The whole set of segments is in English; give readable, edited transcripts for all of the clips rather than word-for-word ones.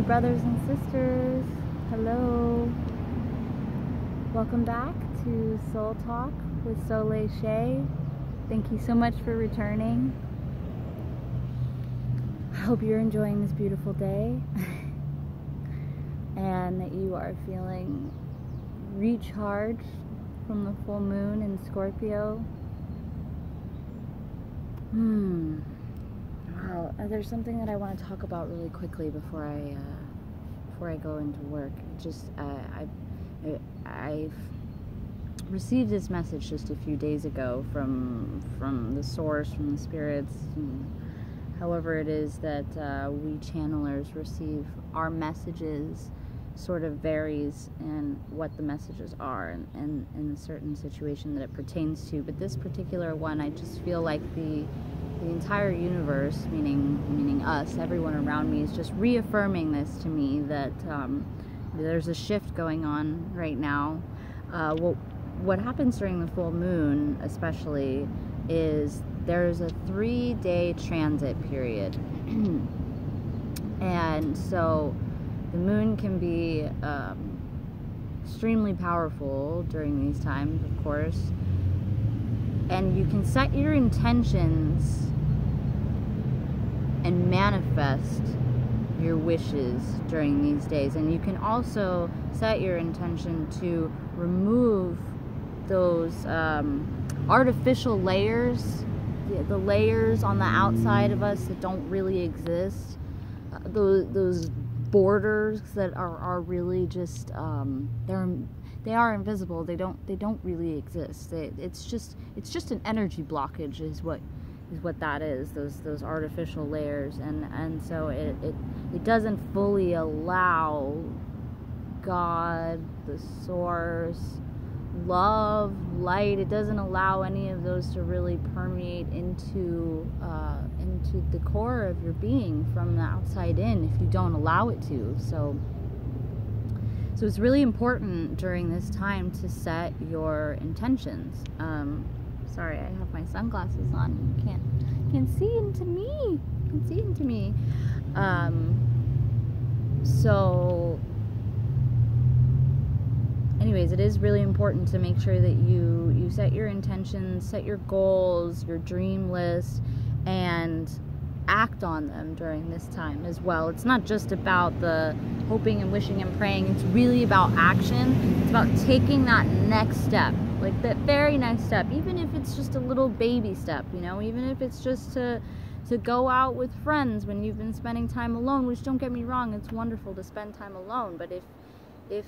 brothers and sisters. Hello. Welcome back to Soul Talk with Soleil Shay. Thank you so much for returning. I hope you're enjoying this beautiful day and that you are feeling recharged from the full moon in Scorpio. Wow, there's something that I want to talk about really quickly before I go into work. I've received this message just a few days ago from the source, from the spirits, however it is that we channelers receive our messages. Sort of varies in what the messages are and in a certain situation that it pertains to. But this particular one, I just feel like the entire universe, meaning us, everyone around me, is just reaffirming this to me, that there's a shift going on right now. What happens during the full moon especially is there's a 3-day transit period. And so the moon can be extremely powerful during these times, of course. And you can set your intentions and manifest your wishes during these days. And you can also set your intention to remove those artificial layers, the layers on the outside of us that don't really exist, those borders that are really just they are invisible. They don't really exist. It's just an energy blockage is what that is, those artificial layers, and so it doesn't fully allow God, the source, love, light. It doesn't allow any of those to really permeate into the core of your being from the outside in if you don't allow it to. So it's really important during this time to set your intentions. Sorry, I have my sunglasses on. You can't see into me. So anyways, it is really important to make sure that you set your intentions, set your goals, your dream list, and act on them during this time as well. It's not just about the hoping and wishing and praying. It's really about action. It's about taking that next step, like that very next step, even if it's just a little baby step, even if it's just to go out with friends when you've been spending time alone, which, don't get me wrong, it's wonderful to spend time alone, but if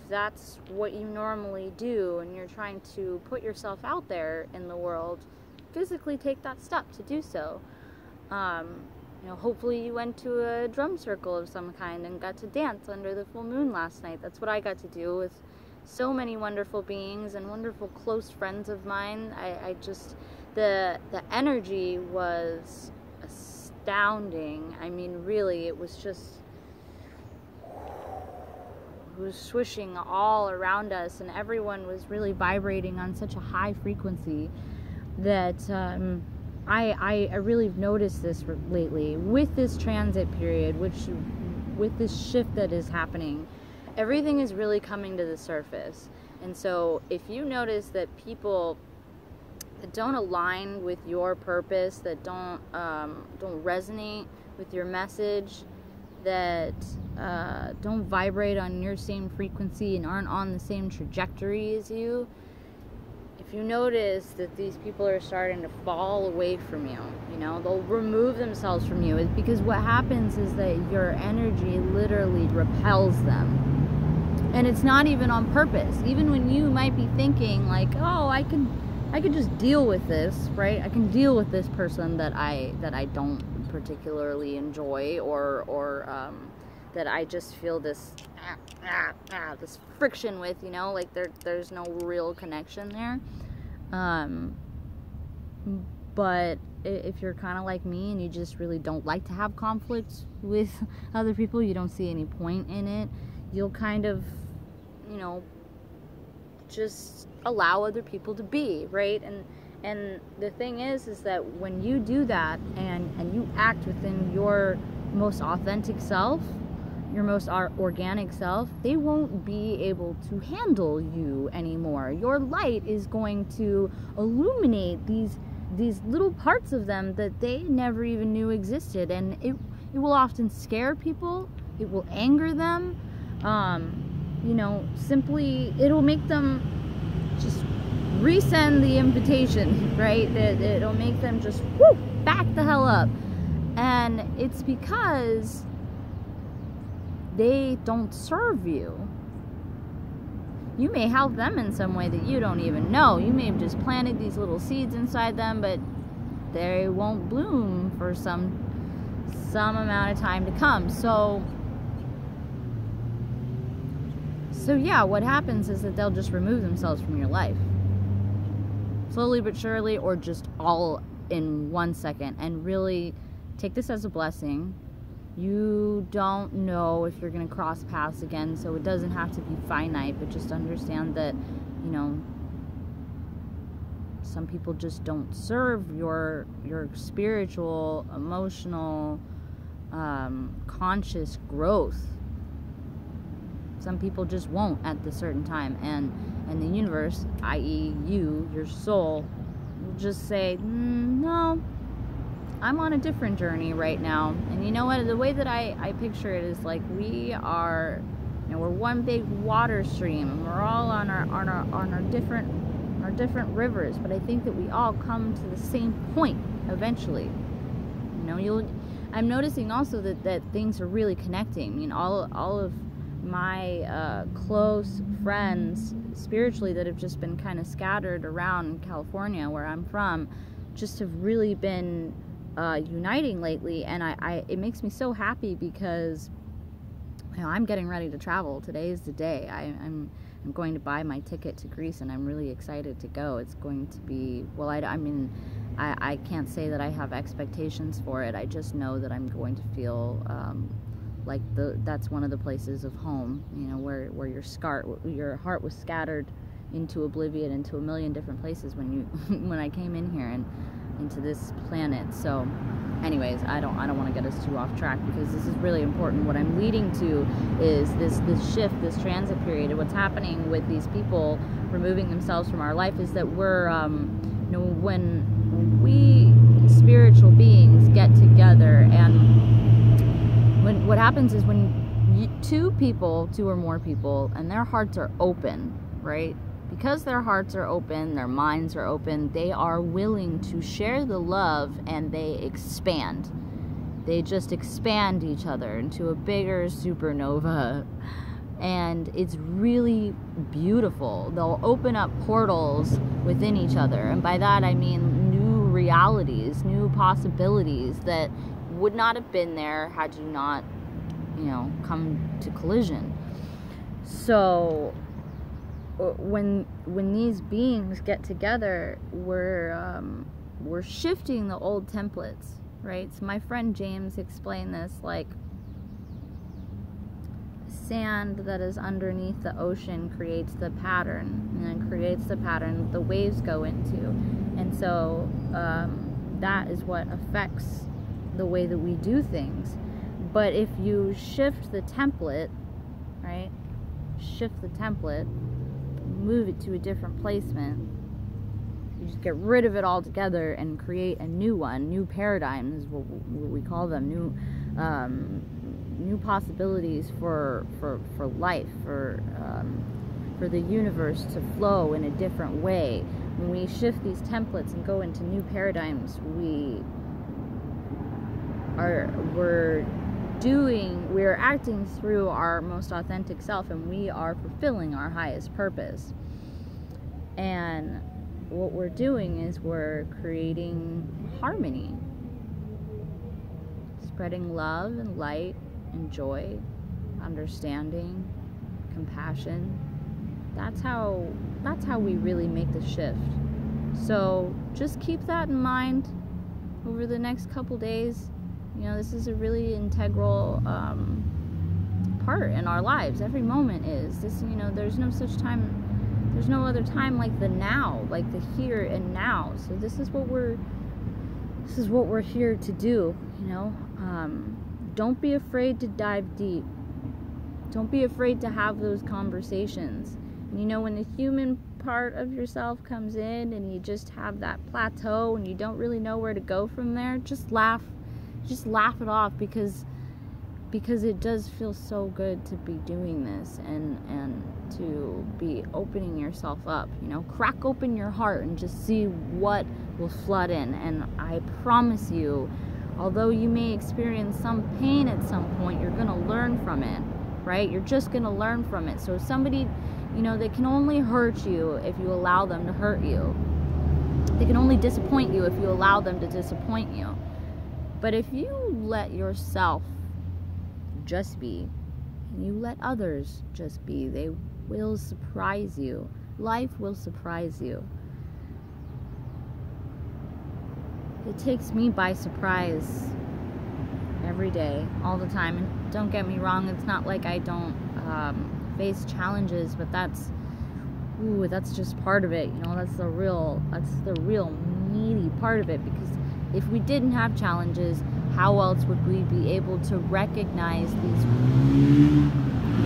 that's what you normally do and you're trying to put yourself out there in the world, physically take that step to do so. Hopefully you went to a drum circle of some kind and got to dance under the full moon last night. That's what I got to do with so many wonderful beings and wonderful close friends of mine. I just, the energy was astounding. I mean, really, it was swishing all around us, and everyone was really vibrating on such a high frequency that I really noticed this lately with this transit period, with this shift that is happening. Everything is really coming to the surface. And so if you notice that people that don't align with your purpose, that don't resonate with your message, that don't vibrate on your same frequency and aren't on the same trajectory as you, if you notice that these people are starting to fall away from you, they'll remove themselves from you, it's because what happens is that your energy literally repels them. And it's not even on purpose. Even when you might be thinking like, oh, I could just deal with this, right? I can deal with this person that I don't particularly enjoy, or that I just feel this this friction with, like there's no real connection there. But if you're kind of like me and you just really don't like to have conflict with other people, you don't see any point in it, you'll kind of, just allow other people to be, right? And the thing is that when you do that and you act within your most authentic self, your most organic self, they won't be able to handle you anymore. Your light is going to illuminate these little parts of them that they never even knew existed, and it will often scare people. It will anger them. You know, simply it'll make them just resend the invitation, right? It'll make them just back the hell up. And it's because they don't serve you. You may help them in some way that you don't even know. You may have just planted these little seeds inside them, but they won't bloom for some amount of time to come. So yeah, what happens is that they'll just remove themselves from your life. Slowly but surely, or just all in 1 second. And really take this as a blessing. You don't know if you're going to cross paths again, so it doesn't have to be finite, but just understand that, you know, some people just don't serve your spiritual, emotional, conscious growth. Some people just won't at the certain time, and the universe, i.e. you, your soul, will just say, no, I'm on a different journey right now. And you know what, the way that I picture it is like we are, you know, we're one big water stream, and we're all on our different rivers, but I think that we all come to the same point eventually. You know, I'm noticing also that things are really connecting. I mean, all of my close friends spiritually that have just been kind of scattered around California, where I'm from, just have really been uniting lately, and it makes me so happy because, you know, I'm getting ready to travel. Today is the day. I'm going to buy my ticket to Greece, and I'm really excited to go. It's going to be, well, I mean, I can't say that I have expectations for it. I just know that I'm going to feel like that's one of the places of home, you know, where your heart was scattered into oblivion, into a million different places when I came in here and into this planet. So anyways, I don't want to get us too off track, because this is really important. What I'm leading to is this shift, this transit period, and what's happening with these people removing themselves from our life is that we're you know, when we spiritual beings get together, and what happens is when two or more people, and their hearts are open, right? Because their hearts are open, their minds are open, they are willing to share the love, and they expand. They just expand each other into a bigger supernova. And it's really beautiful. They'll open up portals within each other. And by that I mean new realities, new possibilities that would not have been there had you not, you know, come to collision. So when these beings get together, we're shifting the old templates, right? So my friend James explained this like sand that is underneath the ocean creates the pattern, and then creates the pattern the waves go into. And so that is what affects the way that we do things. But if you shift the template, right, shift the template, move it to a different placement, you just get rid of it altogether and create a new one. New paradigm is what we call them. New possibilities for life, for the universe to flow in a different way. When we shift these templates and go into new paradigms, we're acting through our most authentic self, and we are fulfilling our highest purpose. And what we're doing is we're creating harmony, spreading love and light and joy, understanding, compassion. That's how we really make the shift. So just keep that in mind over the next couple days. You know, this is a really integral part in our lives. Every moment is. This, you know, there's no such time, there's no other time like the now, like the here and now. So this is what we're here to do, you know. don't be afraid to dive deep. Don't be afraid to have those conversations. And you know, when the human part of yourself comes in and you just have that plateau and you don't really know where to go from there, just laugh it off, because it does feel so good to be doing this and to be opening yourself up. You know, crack open your heart and just see what will flood in. And I promise you, although you may experience some pain at some point, you're going to learn from it, right? You're just going to learn from it. So somebody, you know, they can only hurt you if you allow them to hurt you. They can only disappoint you if you allow them to disappoint you. But if you let yourself just be, and you let others just be, they will surprise you. Life will surprise you. It takes me by surprise every day, all the time. And don't get me wrong, it's not like I don't face challenges, but that's just part of it. You know, that's the real meaty part of it. Because if we didn't have challenges, how else would we be able to recognize these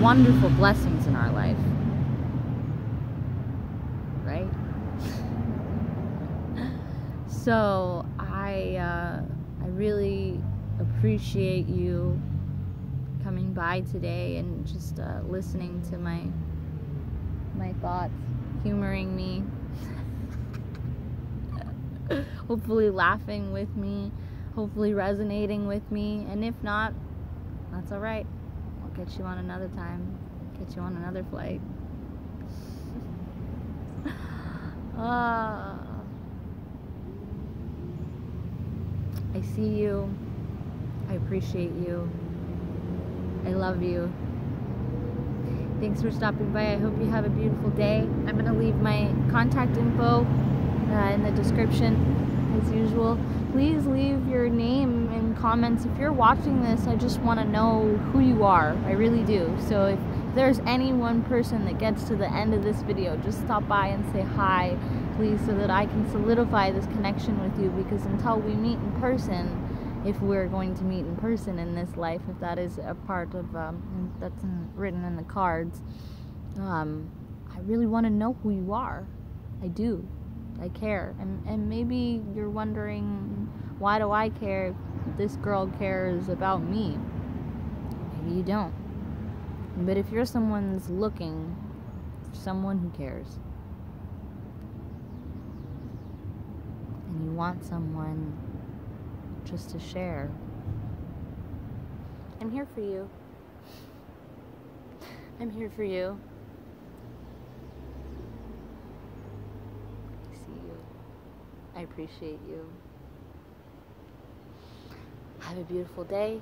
wonderful blessings in our life? Right? So I really appreciate you coming by today and just listening to my thoughts, humoring me, hopefully laughing with me, hopefully resonating with me. And if not, that's all right. I'll get you on another time, get you on another flight. I see you. I appreciate you. I love you. Thanks for stopping by. I hope you have a beautiful day. I'm going to leave my contact info in the description as usual. Please leave your name in comments. If you're watching this, I just want to know who you are. I really do. So if there's any one person that gets to the end of this video, just stop by and say hi, please, so that I can solidify this connection with you. Because until we meet in person, if we're going to meet in person in this life, if that is a part of that's written in the cards, I really want to know who you are. I do. I care. And maybe you're wondering, why do I care if this girl cares about me? Maybe you don't. But if you're someone that's looking for someone who cares, and you want someone just to share, I'm here for you. I'm here for you. I see you. I appreciate you. Have a beautiful day.